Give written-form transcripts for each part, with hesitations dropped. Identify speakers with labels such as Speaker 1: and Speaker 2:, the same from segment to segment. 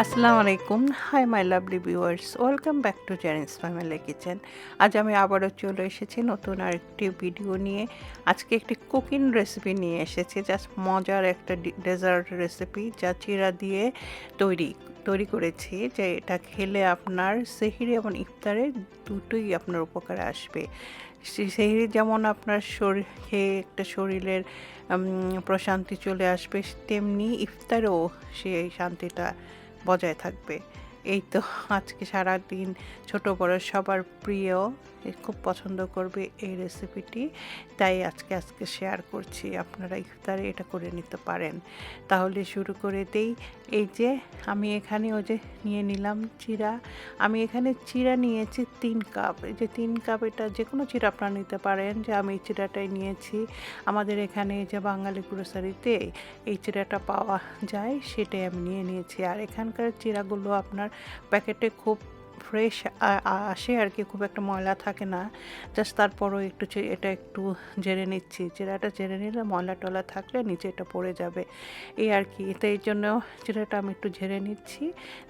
Speaker 1: আসসালামু আলাইকুম। Hi my lovely viewers, welcome back to Zerin's family kitchen. আজ আমি আবারও চলে এসেছি নতুন আরেকটি ভিডিও নিয়ে। আজকে একটি কুকিং রেসিপি নিয়ে এসেছি, জাস্ট মজার একটা ডেজার্ট রেসিপি যা চিরা দিয়ে তৈরি করেছি, যে এটা খেলে আপনার সেহরি এবং ইফতারে দুটোই আপনার উপকারে আসবে। সেহরি যেমন আপনার শরীর খেয়ে একটা শরীরের প্রশান্তি চলে আসবে, তেমনি ইফতারেও সেই শান্তিটা বজায় থাকবে। এই তো আজকে সারাদিন ছোট বড় সবার প্রিয়, খুব পছন্দ করবে এই রেসিপিটি, তাই আজকে শেয়ার করছি। আপনারা ইফতারে এটা করে নিতে পারেন। তাহলে শুরু করে দেই। এই যে আমি এখানে নিয়ে নিলাম চিরা। আমি এখানে চিরা নিয়েছি 3 কাপ। এই যে 3 কাপ, এটা যে কোনো চিরা আপনারা নিতে পারেন, যে আমি এই চিরাটাই নিয়েছি। আমাদের এখানে যে বাঙালি গ্রোসারিতে এই চিরাটা পাওয়া যায়, সেটাই আমি নিয়ে নিয়েছি। আর এখানকার চিরাগুলো আপনার প্যাকেটে খুব ফ্রেশ আসে আর কি, খুব একটা ময়লা থাকে না। জাস্ট তারপরও এটা একটু ঝেড়ে নিচ্ছি। চিরাটা ঝেড়ে নিলে ময়লা টলা থাকলে নিচে এটা পড়ে যাবে, এই আর কি। তো এই জন্য চিরাটা আমি একটু ঝেড়ে নিচ্ছি।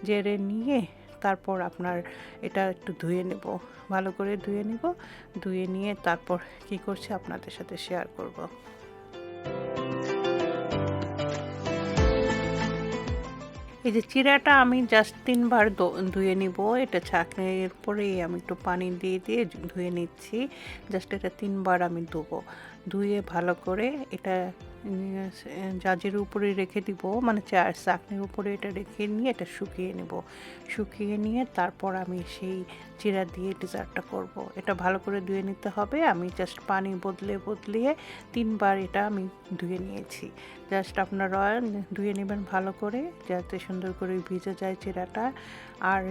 Speaker 1: ঝেড়ে নিয়ে তারপর আপনার এটা একটু ধুয়ে নেব, ভালো করে ধুয়ে নেব। ধুয়ে নিয়ে তারপর কি করছি আপনাদের সাথে শেয়ার করব। এই যে চিরাটা আমি জাস্ট 3 বার ধুয়ে নিব। এটা ছাঁকনির পরেই আমি একটু পানি দিয়ে ধুয়ে নিচ্ছি। জাস্ট এটা 3 বার আমি ধুয়ে ভালো করে এটা জাজির উপরে রেখে দিব, মানে চাকনির উপরে এটা রেখে নিয়ে এটা শুকিয়ে নেব। শুকিয়ে নিয়ে তারপর আমি সেই চিরা দিয়ে ডেজার্টটা করব। এটা ভালো করে ধুয়ে নিতে হবে। আমি জাস্ট পানি বদলিয়ে 3 বার এটা আমি ধুয়ে নিয়েছি। জাস্ট আপনারা ধুয়ে নেবেন ভালো করে, যাতে সুন্দর করে ভিজে যায় চিরাটা, আর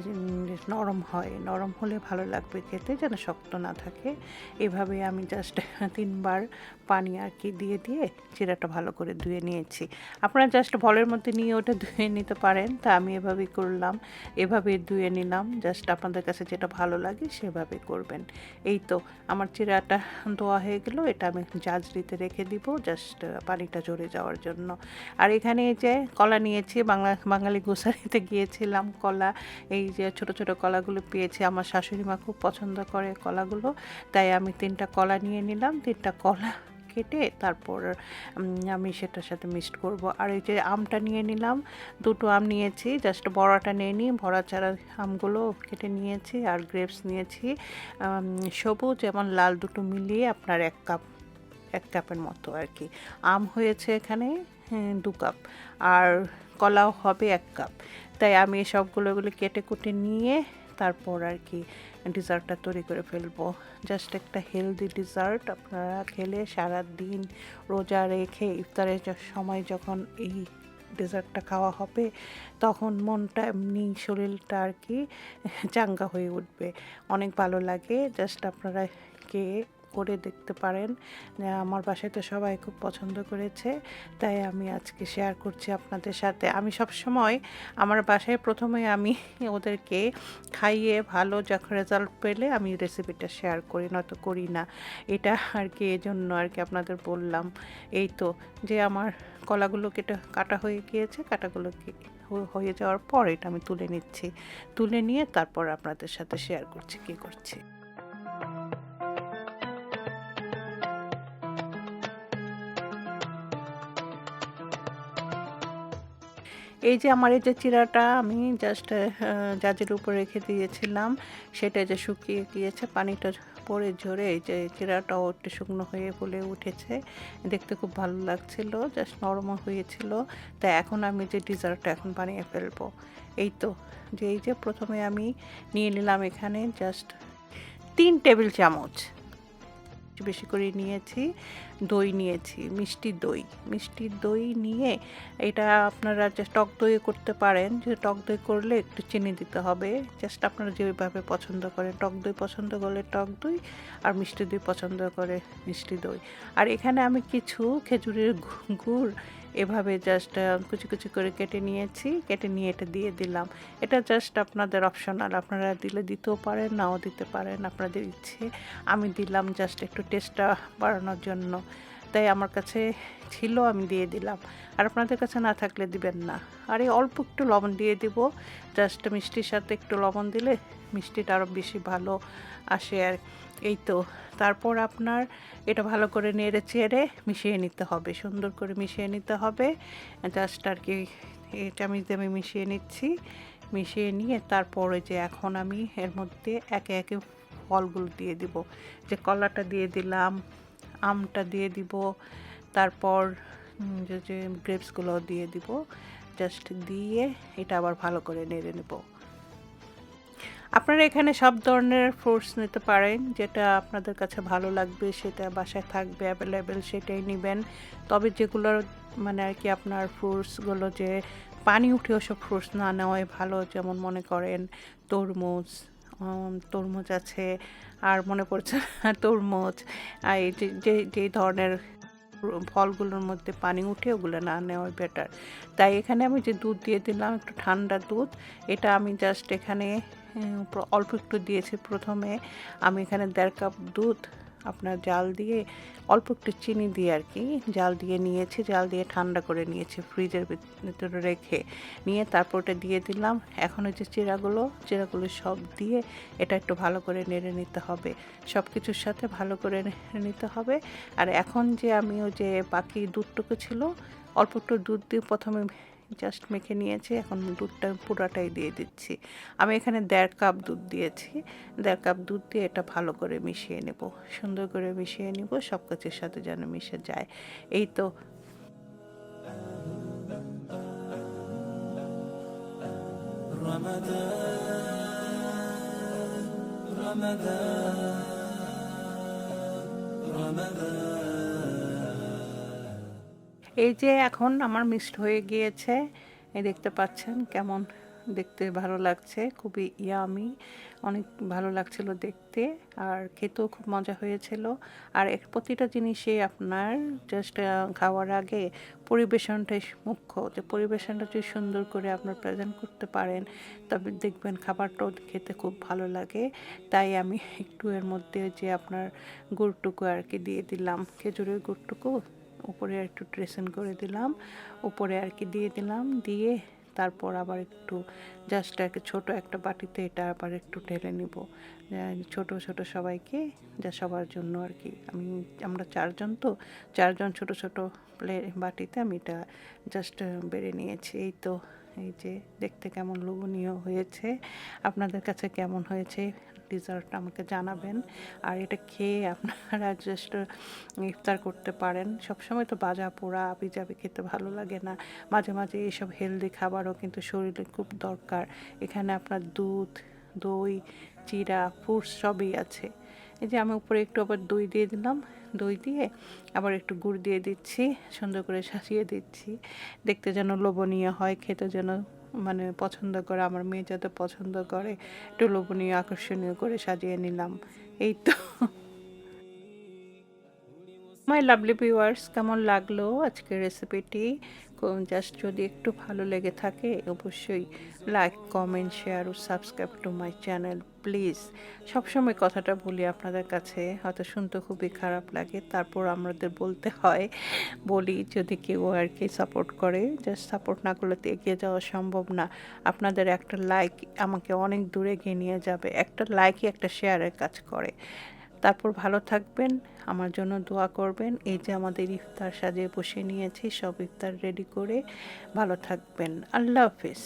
Speaker 1: নরম হয়। নরম হলে ভালো লাগবে খেতে, যেন শক্ত না থাকে। এভাবে আমি জাস্ট 3 বার পানি আর কি দিয়ে চিরাটা ভালো করে ধুয়ে নিয়েছি। আপনারা জাস্ট বলের মধ্যে নিয়ে ওটা ধুয়ে নিতে পারেন, তা আমি এভাবেই করলাম। এভাবে ধুয়ে নিলাম। জাস্ট আপনাদের কাছে যেটা ভালো লাগে সেভাবে করবেন। এই তো আমার চিরাটা ধোয়া হয়ে গেল। এটা আমি জাজরিতে রেখে দিব, জাস্ট পানিটা ঝরে যাওয়ার জন্য। আর এখানে এই যে কলা নিয়েছি, বাঙালি গ্রোসারিতে গিয়েছিলাম, কলা, এই যে ছোট ছোট কলাগুলো পেয়েছি। আমার শাশুড়ি মা খুব পছন্দ করে কলাগুলো, তাই আমি 3টা কলা নিয়ে নিলাম। 3টা কলা কেটে তারপর আমি সেটার সাথে মিক্সড করব। আর এই যে আমটা নিয়ে নিলাম, 2টো আম নিয়েছি, জাস্ট বড়াটা নিয়ে নিই। ভরা চারা আমগুলো কেটে নিয়েছি। আর গ্রেপস নিয়েছি, সবুজ এবং লাল দুটো মিলিয়ে আপনার 1 কাপের মতো আর কি। আম হয়েছে এখানে 2 কাপ, আর কলাও হবে 1 কাপ। তাই আমি সবগুলো কেটে কুটে নিয়ে তারপর আর কি ডেজার্টটা তৈরি করে ফেলবো। জাস্ট একটা হেলদি ডেজার্ট, আপনারা খেলে সারা দিন রোজা রেখে ইফতারের সময় যখন এই ডেজার্টটা খাওয়া হবে, তখন মনটা এমনি, শরীরটা আর কি চাঙ্গা হয়ে উঠবে, অনেক ভালো লাগে। জাস্ট আপনারা করে দেখতে পারেন। আমার বাসায় তো সবাই খুব পছন্দ করেছে, তাই আমি আজকে শেয়ার করছি আপনাদের সাথে। আমি সব সময় আমার বাসায় প্রথমে আমি ওদেরকে খাইয়ে ভালো যখন রেজাল্ট পেলে আমি রেসিপিটা শেয়ার করি, নয়তো করি না। এটা আর কি এজন্য আর কি আপনাদের বললাম। এই তো যে আমার কলাগুলো কাটা হয়ে গিয়েছে, কাটাগুলো হয়ে যাওয়ার পর এটা আমি তুলে নিচ্ছি। তুলে নিয়ে তারপর আপনাদের সাথে শেয়ার করছি কী করছি। এই যে আমার এই যে চিরাটা আমি জাস্ট জাজির উপর রেখে দিয়েছিলাম, সেটা যে শুকিয়ে গিয়েছে, পানিটা পরে ঝরে এই যে চিরাটাও একটু শুকনো হয়ে ফুলে উঠেছে, দেখতে খুব ভালো লাগছিল, জাস্ট নরম হয়েছিল। তাই এখন আমি যে ডেজার্টটা এখন বানিয়ে ফেলবো। এই তো যে এই যে প্রথমে আমি নিয়ে নিলাম এখানে জাস্ট 3 টেবিল চামচ বেশি করে নিয়েছি, নিয়েছি মিষ্টি দই নিয়ে, এটা আপনারা যে টক দই করতে পারেন, যে টক দই করলে একটু চিনি দিতে হবে। জাস্ট আপনারা যেভাবে পছন্দ করেন, টক দই পছন্দ করলে টক দই, আর মিষ্টি দই পছন্দ করে মিষ্টি দই। আর এখানে আমি কিছু খেজুরের গুড় এভাবে জাস্ট কুচি কুচি করে কেটে নিয়ে এটা দিয়ে দিলাম। এটা জাস্ট আপনাদের অপশনাল, আপনারা দিতেও পারেন, নাও দিতে পারেন, আপনাদের ইচ্ছে। আমি দিলাম জাস্ট একটু টেস্টটা বাড়ানোর জন্য। তাই আমার কাছে ছিল, আমি দিয়ে দিলাম। আর আপনাদের কাছে না থাকলে দিবেন না। আর এই অল্প একটু লবণ দিয়ে দিব, জাস্ট মিষ্টির সাথে একটু লবণ দিলে মিষ্টিটা আরও বেশি ভালো আসে। আর এই তো, তারপর আপনার এটা ভালো করে নেড়ে চেড়ে মিশিয়ে নিতে হবে, সুন্দর করে মিশিয়ে নিতে হবে। জাস্ট আর কি এটা আমি মিশিয়ে নিচ্ছি। মিশিয়ে নিয়ে তারপরে যে এখন আমি এর মধ্যে একে একে ফলগুলো দিয়ে দিব, যে কলাটা দিয়ে দিলাম, আমটা দিয়ে দিব, তারপর যে গ্রেপসগুলো দিয়ে দিব। জাস্ট দিয়ে এটা আবার ভালো করে নেড়ে নেব। আপনারা এখানে সব ধরনের ফ্রুটস নিতে পারেন, যেটা আপনাদের কাছে ভালো লাগবে, সেটা বাসায় থাকবে অ্যাভেলেবেল সেটাই নেবেন। তবে যেগুলো মানে আর কি আপনার ফ্রুটসগুলো যে পানি উঠে ওসব ফ্রুটস না নেওয়াই ভালো। যেমন মনে করেন তরমুজ আছে, আর মনে পড়ছে তরমুজ, আর এই যে ধরনের ফলগুলোর মধ্যে পানি উঠে ওগুলো না নেওয়াই বেটার। তাই এখানে আমি যে দুধ দিয়ে দিলাম, একটু ঠান্ডা দুধ, এটা আমি জাস্ট এখানে অল্প একটু দিয়েছি। প্রথমে আমি এখানে 1.5 কাপ দুধ আপনার জাল দিয়ে অল্প একটু চিনি দিয়ে আর কি জাল দিয়ে নিয়েছি, জাল দিয়ে ঠান্ডা করে নিয়েছি ফ্রিজের ভিতরে রেখে নিয়ে, তারপর ওটা দিয়ে দিলাম। এখন ওই যে চিরাগুলো সব দিয়ে এটা একটু ভালো করে নেড়ে নিতে হবে, সব কিছুর সাথে ভালো করে নেড়ে নিতে হবে। আর এখন যে আমি ওই যে বাকি দুধটুকু ছিল, অল্প একটু দুধ দিয়ে প্রথমে জাস্ট মেখে নিয়েছি, এখন দুধটা পুরাটাই দিয়ে দিচ্ছি। আমি এখানে 1.5 কাপ দুধ দিয়েছি। 1.5 কাপ দুধ দিয়ে এটা ভালো করে মিশিয়ে নেব, সুন্দর করে মিশিয়ে নেব, সব কিছুর সাথে যেন মিশে যায়। এই তো এই যে এখন আমার মিক্সড হয়ে গিয়েছে, এই দেখতে পাচ্ছেন কেমন দেখতে ভালো লাগছে, খুবই ইয়ামি, অনেক ভালো লাগছিল দেখতে, আর খেতেও খুব মজা হয়েছিল। আর প্রতিটা জিনিসই আপনার জাস্ট খাওয়ার আগে পরিবেশনটাই মুখ্য, যে পরিবেশনটা যদি সুন্দর করে আপনার প্রেজেন্ট করতে পারেন, তবে দেখবেন খাবারটাও খেতে খুব ভালো লাগে। তাই আমি একটু এর মধ্যে যে আপনার গুড়টুকু আর কি দিয়ে দিলাম, খেজুরের গুড়টুকু উপরে একটু ড্রেসিং করে দিলাম, উপরে আর কি দিয়ে দিলাম, দিয়ে তারপর আবার একটু জাস্ট একটা ছোটো একটা বাটিতে এটা আবার একটু ঢেলে নিব, ছোট ছোট সবাইকে, যা সবার জন্য আর কি। আমরা 4 জন, তো 4 জন ছোট ছোট বাটিতে আমি এটা জাস্ট বেড়ে নিয়েছি। এই তো, এই যে দেখতে কেমন লোভনীয় হয়েছে, আপনাদের কাছে কেমন হয়েছে ডিজার্টটা আমাকে জানাবেন। আর এটা খেয়ে আপনারা জাস্ট ইফতার করতে পারেন। সবসময় তো ভাজা পোড়া আবিজাবি খেতে ভালো লাগে না, মাঝে মাঝে এইসব হেলদি খাবারও কিন্তু শরীরে খুব দরকার। এখানে আপনার দুধ, দই, চিরা, ফ্রুটস সবই আছে। এই যে আমি উপরে একটু আবার দই দিয়ে দিলাম, দই দিয়ে আবার একটু গুড় দিয়ে দিচ্ছি, সুন্দর করে সাজিয়ে দিচ্ছি, দেখতে যেন লোভনীয় হয়, খেতে যেন মানে পছন্দ করে, আমার মেয়ে যাতে পছন্দ করে, একটু লোভনীয় আকর্ষণীয় করে সাজিয়ে নিলাম। এই তো মাই লাভলি ভিউয়ার্স, কেমন লাগলো আজকের রেসিপিটি? জাস্ট যদি একটু ভালো লেগে থাকে অবশ্যই লাইক, কমেন্ট, শেয়ার ও subscribe to my channel please. সবসময় কথাটা বলি, আপনাদের কাছে হয়তো শুনতে খুবই খারাপ লাগে, তারপর আমাদের বলতে হয়, বলি যদি কেউ আর কি সাপোর্ট করে। জাস্ট সাপোর্ট না করলে তো এগিয়ে যাওয়া সম্ভব না। আপনাদের একটা লাইক আমাকে অনেক দূরে এগিয়ে নিয়ে যাবে, একটা লাইকই একটা শেয়ারের কাজ করে। তারপর ভালো থাকবেন, আমার জন্য দোয়া করবেন। এই যে আমাদের ইফতার সাজিয়ে বসে নিয়েছি, সব ইফতার রেডি করে, ভালো থাকবেন। আল্লাহ হাফেজ।